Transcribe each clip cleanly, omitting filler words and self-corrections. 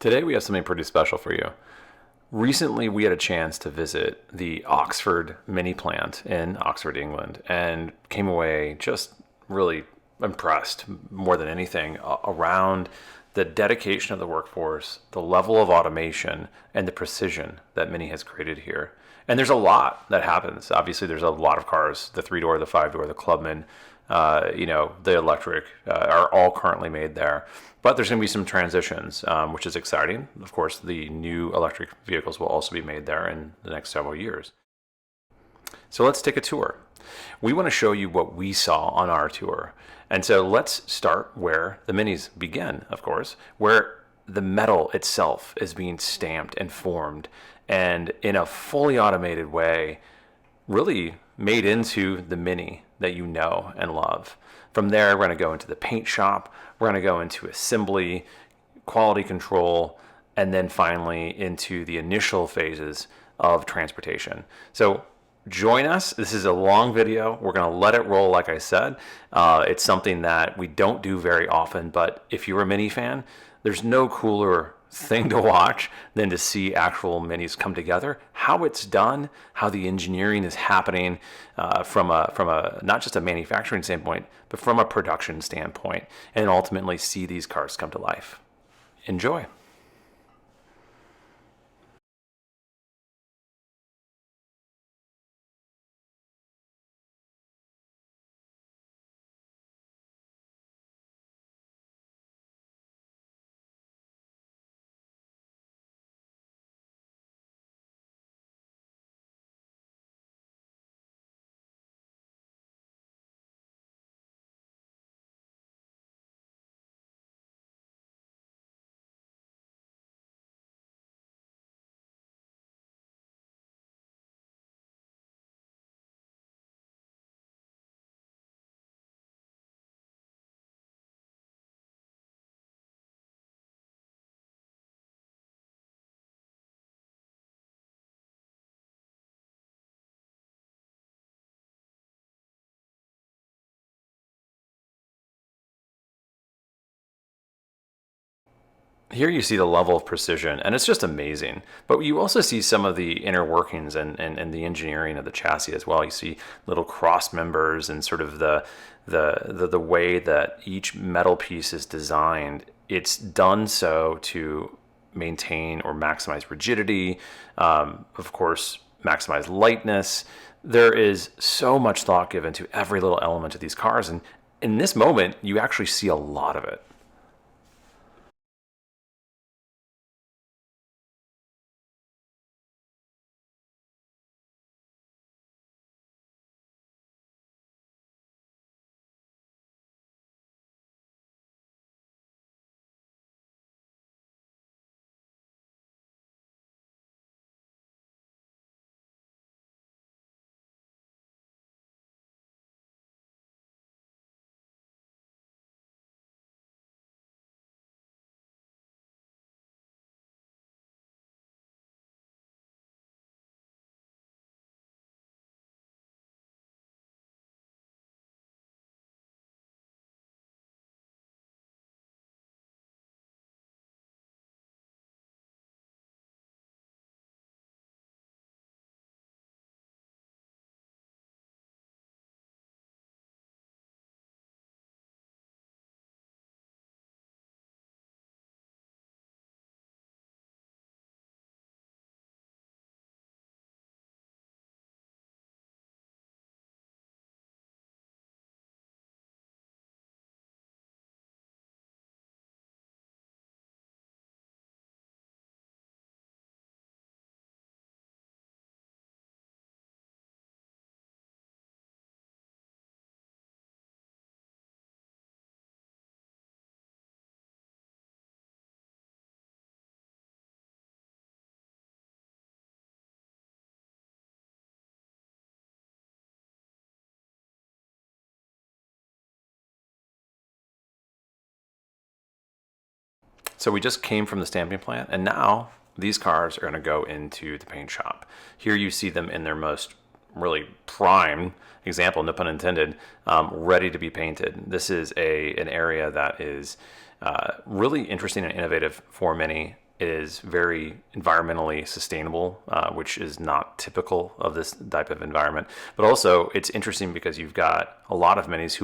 Today we have something pretty special for you. Recently, we had a chance to visit the Oxford mini plant in Oxford, England, and came away just really impressed more than anything around the dedication of the workforce, the level of automation, and the precision that Mini has created here. And there's a lot that happens. Obviously, there's a lot of cars, the 3-door, the 5-door, the Clubman, the electric are all currently made there. But there's going to be some transitions, which is exciting. Of course, the new electric vehicles will also be made there in the next several years. So let's take a tour. We want to show you what we saw on our tour. And so let's start where the Minis begin, of course, where the metal itself is being stamped and formed and in a fully automated way, really made into the Mini that you know and love. From there, we're going to go into the paint shop, we're going to go into assembly, quality control, and then finally into the initial phases of transportation. So join us. This is a long video. We're going to let it roll, like I said. It's something that we don't do very often, but if you're a Mini fan, there's no cooler thing to watch than to see actual Minis come together, how it's done, how the engineering is happening from a not just a manufacturing standpoint, but from a production standpoint, and ultimately see these cars come to life. Enjoy. Here you see the level of precision, and it's just amazing. But you also see some of the inner workings and the engineering of the chassis as well. You see little cross members and sort of the way that each metal piece is designed. It's done so to maintain or maximize rigidity, of course, maximize lightness. There is so much thought given to every little element of these cars, and in this moment, you actually see a lot of it. So we just came from the stamping plant, and now these cars are going to go into the paint shop. Here you see them in their most really prime example, no pun intended, ready to be painted. This is an area that is really interesting and innovative for Mini. It is very environmentally sustainable, which is not typical of this type of environment. But also, it's interesting because you've got a lot of minis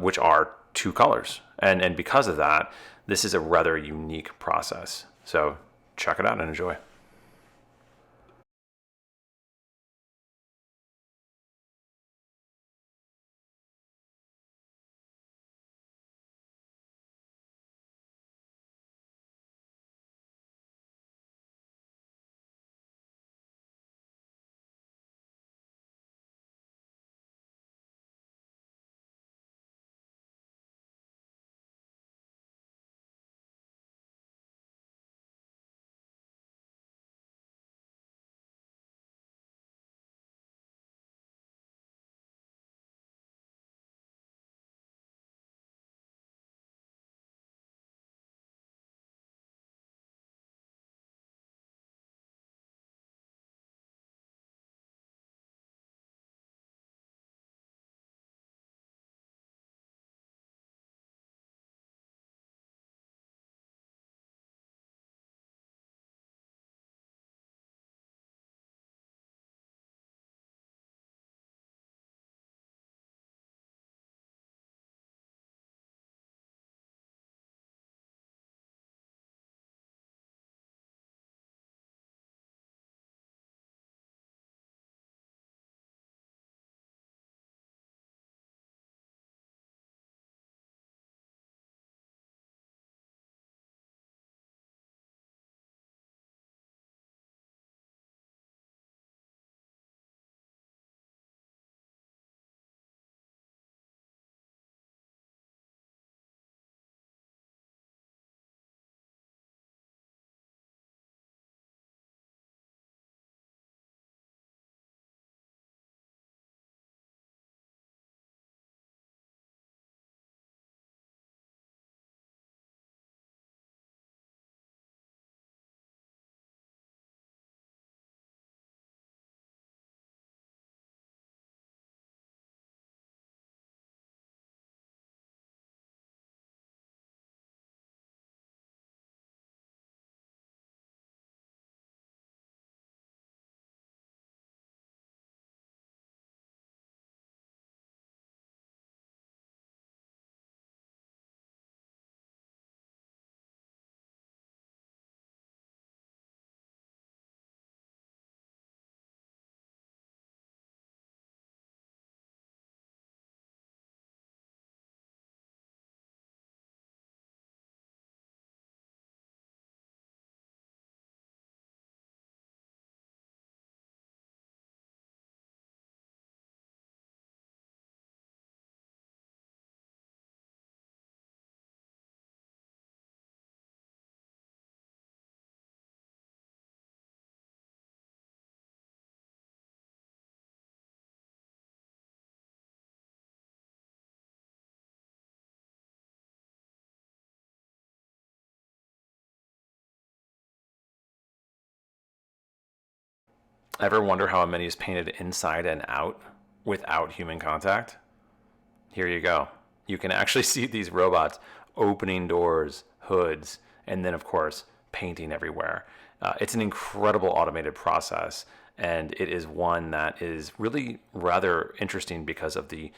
which are two colors, and because of that, this is a rather unique process. So check it out and enjoy. Ever wonder how a mini is painted inside and out without human contact? Here you go. You can actually see these robots opening doors, hoods, and then, of course, painting everywhere. It's an incredible automated process, and it is one that is really rather interesting because of the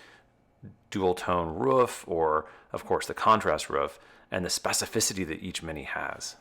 dual tone roof, or, of course, the contrast roof, and the specificity that each mini has.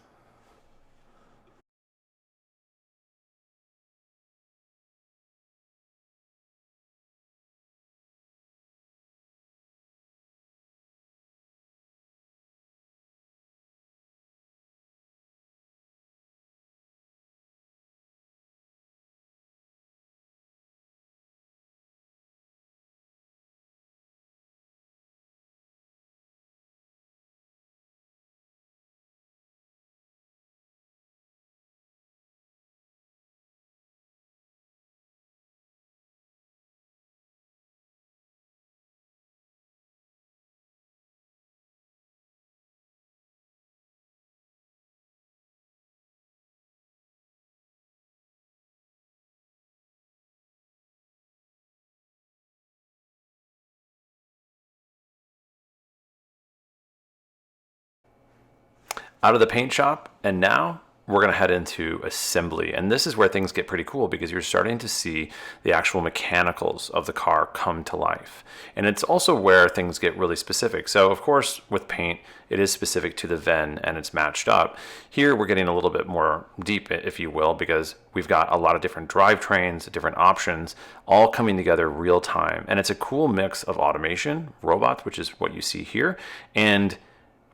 out of the paint shop, and now we're going to head into assembly. And this is where things get pretty cool because you're starting to see the actual mechanicals of the car come to life. And it's also where things get really specific. So, of course, with paint, it is specific to the VIN and it's matched up. Here, we're getting a little bit more deep, if you will, because we've got a lot of different drivetrains, different options, all coming together real time. And it's a cool mix of automation, robots, which is what you see here, and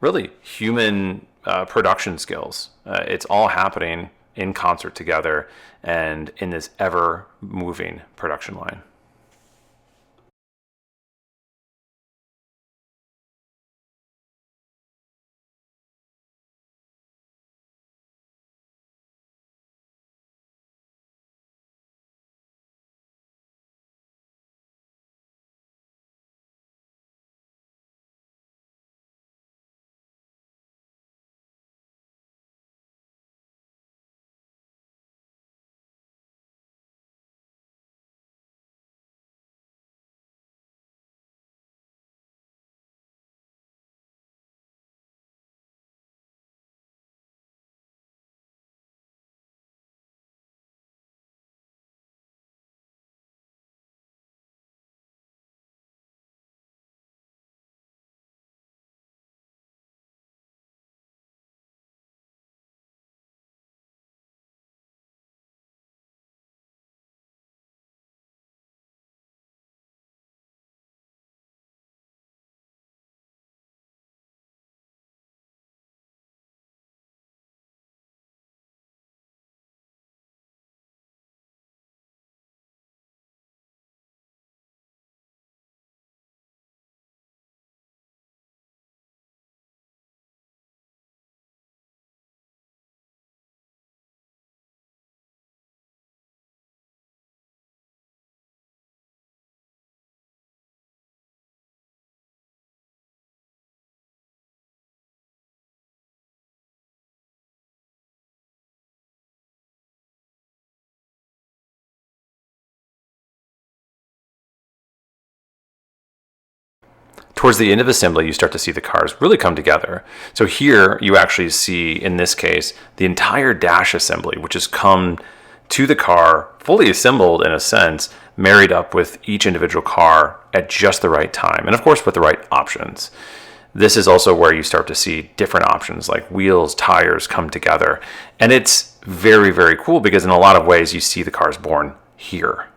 really human production skills. It's all happening in concert together and in this ever moving production line. Towards the end of assembly, you start to see the cars really come together. So here you actually see, in this case, the entire dash assembly, which has come to the car fully assembled in a sense, married up with each individual car at just the right time, and of course with the right options. This is also where you start to see different options like wheels, tires come together. And it's very, very cool because in a lot of ways you see the cars born here.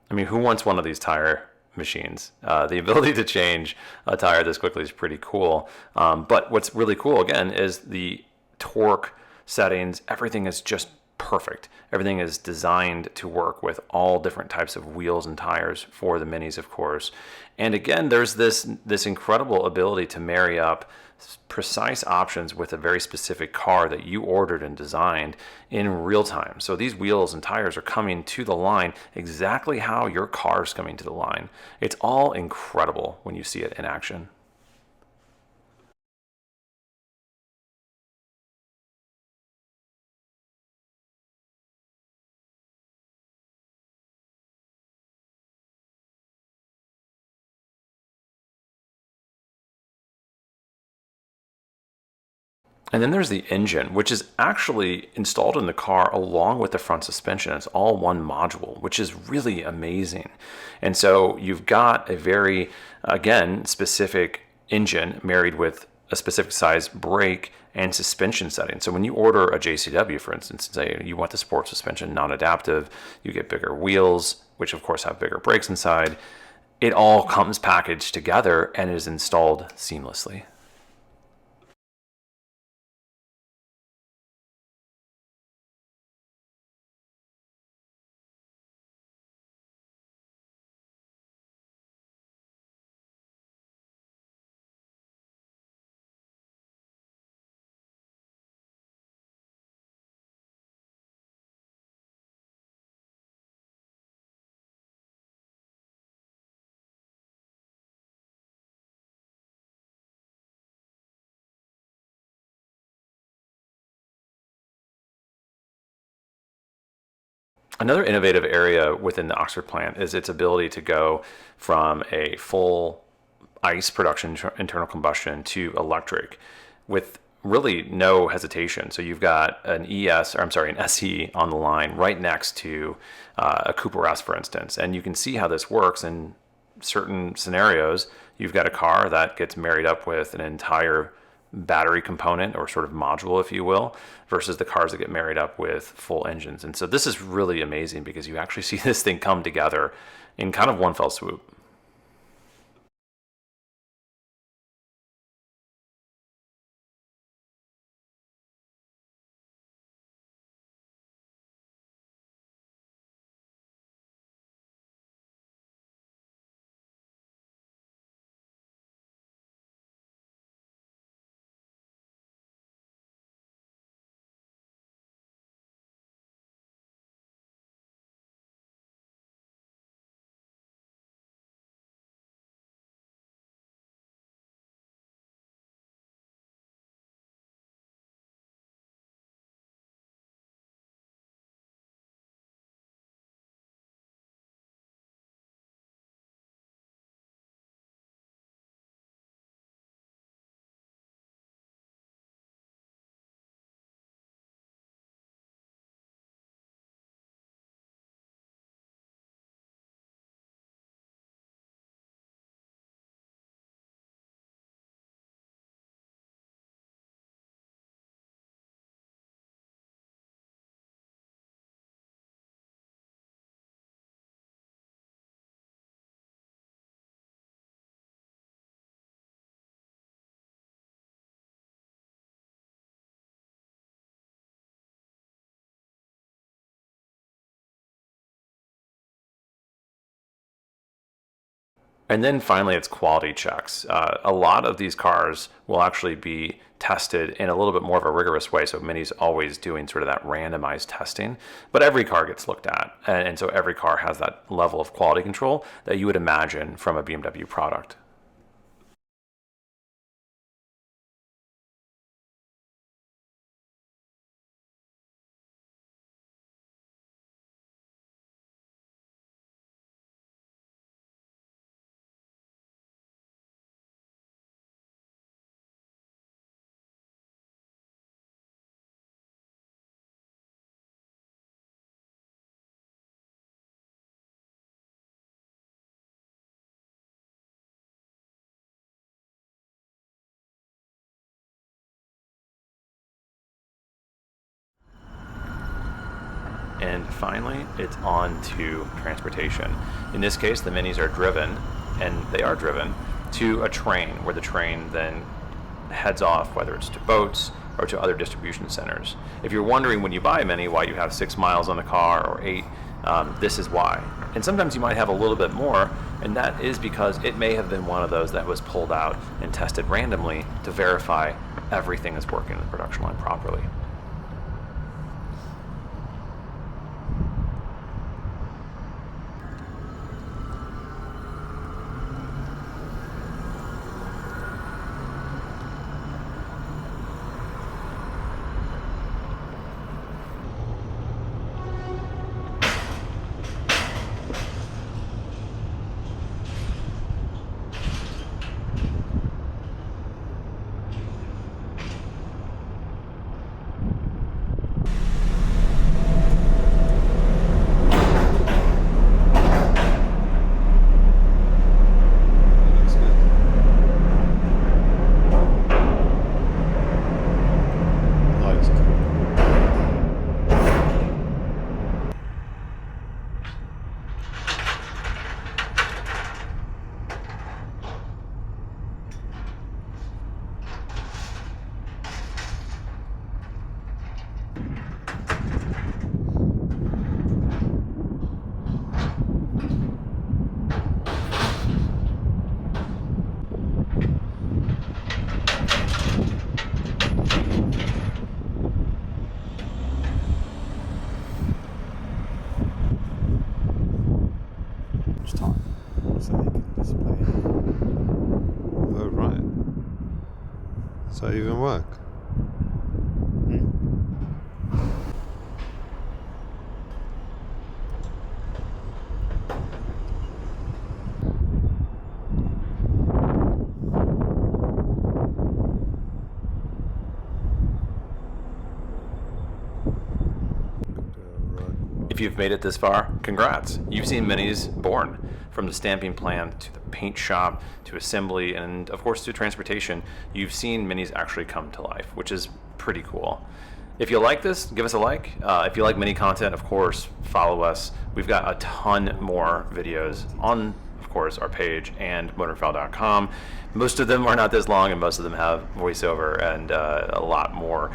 I mean, who wants one of these tire machines? The ability to change a tire this quickly is pretty cool. But what's really cool, again, is the torque settings. Everything is just perfect. Everything is designed to work with all different types of wheels and tires for the minis, of course. And again, there's this incredible ability to marry up precise options with a very specific car that you ordered and designed in real time. So these wheels and tires are coming to the line exactly how your car is coming to the line. It's all incredible when you see it in action. And then there's the engine, which is actually installed in the car along with the front suspension. It's all one module, which is really amazing. And so you've got a very, again, specific engine married with a specific size brake and suspension setting. So when you order a JCW, for instance, say you want the sport suspension non-adaptive, you get bigger wheels, which of course have bigger brakes inside. It all comes packaged together and is installed seamlessly. Another innovative area within the Oxford plant is its ability to go from a full ICE production, internal combustion, to electric with really no hesitation. So you've got an an SE on the line right next to a Cooper S, for instance, and you can see how this works in certain scenarios. You've got a car that gets married up with an entire battery component or sort of module, if you will, versus the cars that get married up with full engines. And so this is really amazing because you actually see this thing come together in kind of one fell swoop. And then finally, it's quality checks. A lot of these cars will actually be tested in a little bit more of a rigorous way. So Mini's always doing sort of that randomized testing, but every car gets looked at. And so every car has that level of quality control that you would imagine from a BMW product. And finally, it's on to transportation. In this case, the Minis are driven, and they are driven, to a train, where the train then heads off, whether it's to boats or to other distribution centers. If you're wondering when you buy a Mini why you have 6 miles on the car or 8, this is why. And sometimes you might have a little bit more, and that is because it may have been one of those that was pulled out and tested randomly to verify everything is working in the production line properly. so they can display it. Oh, right. Does that even work? If you've made it this far, congrats. You've seen minis born. From the stamping plant to the paint shop to assembly and of course to transportation, you've seen minis actually come to life, which is pretty cool. If you like this, give us a like. If you like mini content, of course, follow us. We've got a ton more videos on, of course, our page and MotoringFile.com. Most of them are not this long and most of them have voiceover and a lot more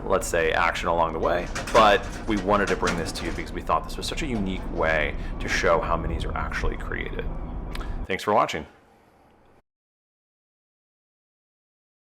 let's say action along the way, but we wanted to bring this to you because we thought this was such a unique way to show how minis are actually created. Thanks for watching.